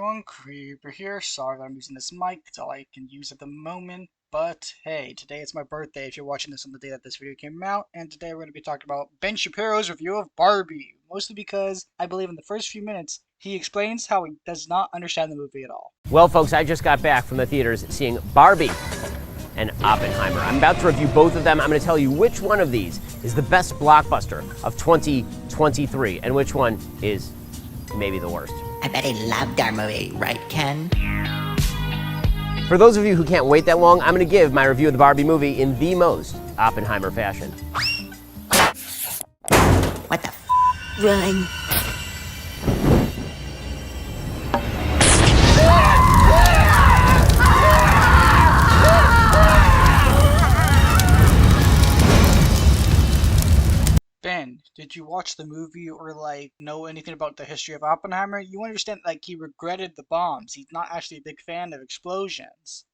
everyone, Creeper here. Sorry that I'm using this mic, it's all I can use at the moment. But hey, today is my birthday if you're watching this on the day that this video came out, and today we're going to be talking about Ben Shapiro's review of Barbie. Mostly because I believe in the first few minutes, he explains how he does not understand the movie at all. Well, folks, I just got back from the theaters seeing Barbie and Oppenheimer. I'm about to review both of them. I'm going to tell you which one of these is the best blockbuster of 2023 and which one is maybe the worst. I bet he loved our movie, right, Ken? For those of you who can't wait that long, I'm going to give my review of the Barbie movie in the most Oppenheimer fashion. What the f? Run. Ben, did you watch the movie or know anything about the history of Oppenheimer? You understand he regretted the bombs. He's not actually a big fan of explosions.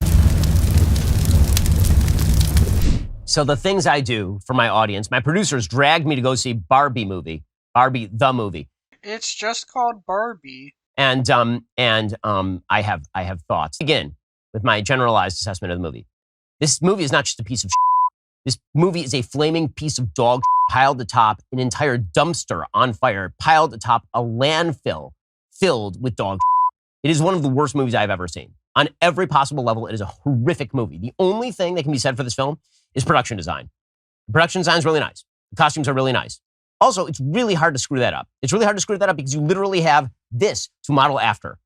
So the things I do for my audience, my producers dragged me to go see Barbie the movie. It's just called Barbie. And I have thoughts. Begin with my generalized assessment of the movie. This movie is not just a piece of shit. This movie is a flaming piece of dog shit piled atop an entire dumpster on fire, piled atop a landfill filled with dog shit. It is one of the worst movies I've ever seen. On every possible level, it is a horrific movie. The only thing that can be said for this film is production design. The production design is really nice. The costumes are really nice. Also, it's really hard to screw that up. It's really hard to screw that up because you literally have this to model after.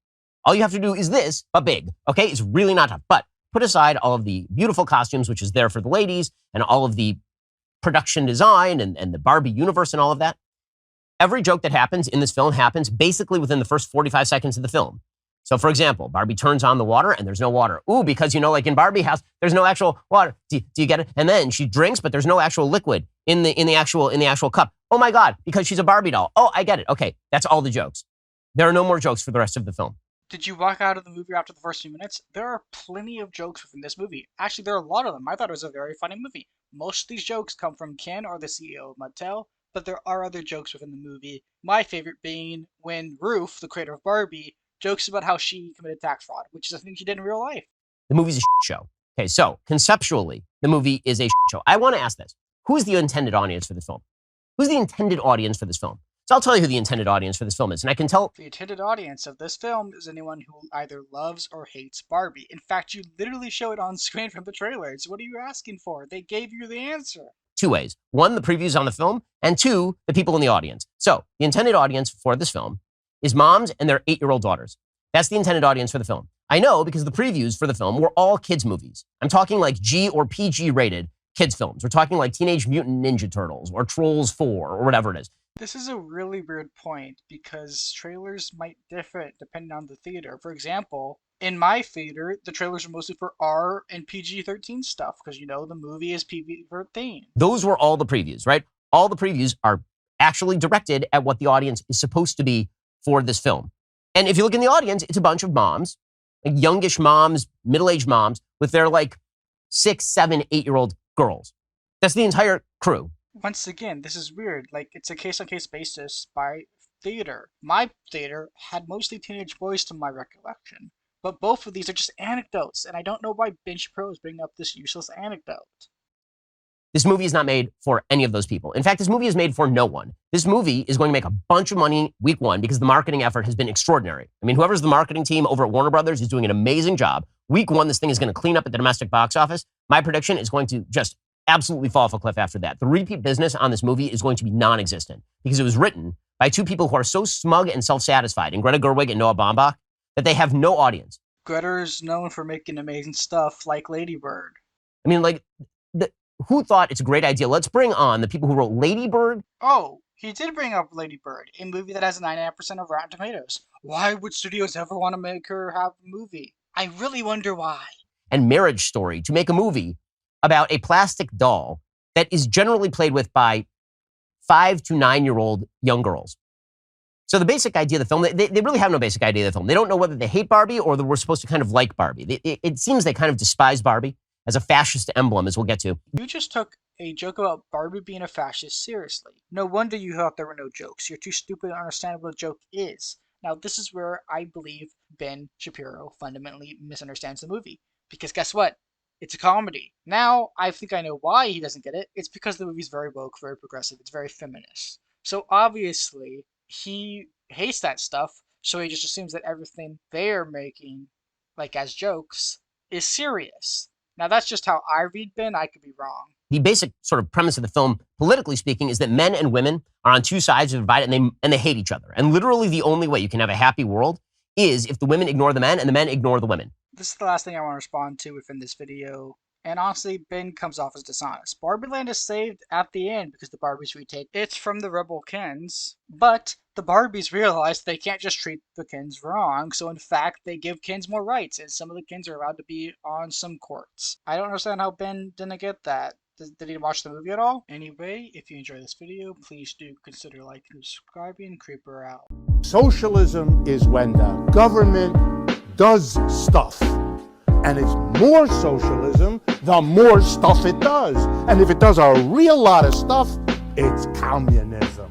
All you have to do is this, but big, okay? It's really not tough. But put aside all of the beautiful costumes, which is there for the ladies, and all of the production design and the Barbie universe and all of that. Every joke that happens in this film happens basically within the first 45 seconds of the film. So, for example, Barbie turns on the water and there's no water. Ooh, because, like in Barbie house, there's no actual water. Do you get it? And then she drinks, but there's no actual liquid in the actual cup. Oh my God, because she's a Barbie doll. Oh, I get it. Okay, that's all the jokes. There are no more jokes for the rest of the film. Did you walk out of the movie after the first few minutes? There are plenty of jokes within this movie. Actually, there are a lot of them. I thought it was a very funny movie. Most of these jokes come from Ken or the CEO of Mattel, but there are other jokes within the movie. My favorite being when Ruth, the creator of Barbie, jokes about how she committed tax fraud, which is a thing she did in real life. The movie's a shit show. Okay, so conceptually, the movie is a shit show. I want to ask this. Who's the intended audience for this film? Who's the intended audience for this film? So I'll tell you who the intended audience for this film is, and I can tell... The intended audience of this film is anyone who either loves or hates Barbie. In fact, you literally show it on screen from the trailers. What are you asking for? They gave you the answer. Two ways. One, the previews on the film, and two, the people in the audience. So the intended audience for this film is moms and their 8-year-old daughters. That's the intended audience for the film. I know because the previews for the film were all kids' movies. I'm talking like G or PG rated kids' films. We're talking like Teenage Mutant Ninja Turtles or Trolls 4 or whatever it is. This is a really weird point because trailers might differ depending on the theater. For example, in my theater, the trailers are mostly for R and PG-13 stuff because, the movie is PG-13. Those were all the previews, right? All the previews are actually directed at what the audience is supposed to be for this film. And if you look in the audience, it's a bunch of moms, youngish moms, middle-aged moms with their 6, 7, 8-year-old girls. That's the entire crew. Once again, this is weird. It's a case-on-case basis by theater. My theater had mostly teenage boys to my recollection. But both of these are just anecdotes, and I don't know why Ben Shapiro is bringing up this useless anecdote. This movie is not made for any of those people. In fact, this movie is made for no one. This movie is going to make a bunch of money week one because the marketing effort has been extraordinary. I mean, whoever's the marketing team over at Warner Brothers is doing an amazing job. Week one, this thing is going to clean up at the domestic box office. My prediction is going to just absolutely fall off a cliff after that. The repeat business on this movie is going to be non-existent because it was written by two people who are so smug and self-satisfied, in Greta Gerwig and Noah Baumbach, that they have no audience. Greta's known for making amazing stuff like Lady Bird. I mean, who thought it's a great idea? Let's bring on the people who wrote Lady Bird. Oh, he did bring up Lady Bird, a movie that has a 99% of Rotten Tomatoes. Why would studios ever want to make her have a movie? I really wonder why. And Marriage Story to make a movie about a plastic doll that is generally played with by 5 to 9-year-old young girls. So the basic idea of the film, they really have no basic idea of the film. They don't know whether they hate Barbie or that we're supposed to kind of like Barbie. It seems they kind of despise Barbie as a fascist emblem, as we'll get to. You just took a joke about Barbie being a fascist seriously. No wonder you thought there were no jokes. You're too stupid to understand what a joke is. Now, this is where I believe Ben Shapiro fundamentally misunderstands the movie. Because guess what? It's a comedy. Now, I think I know why he doesn't get it. It's because the movie's very woke, very progressive, it's very feminist. So obviously, he hates that stuff, so he just assumes that everything they're making, like as jokes, is serious. Now, that's just how I read Ben. I could be wrong. The basic sort of premise of the film, politically speaking, is that men and women are on two sides of the divide, and they hate each other. And literally the only way you can have a happy world is if the women ignore the men and the men ignore the women. This is the last thing I want to respond to within this video. And honestly, Ben comes off as dishonest. Barbie Land is saved at the end because the Barbies retake it's from the rebel Kens, but the Barbies realize they can't just treat the Kens wrong, so in fact they give Kens more rights, and some of the Kens are allowed to be on some courts. I don't understand how Ben didn't get that. Did he watch the movie at all? Anyway, if you enjoyed this video, please do consider liking and subscribing. Creeper out. Socialism is when the government does stuff. And it's more socialism the more stuff it does. And if it does a real lot of stuff, it's communism.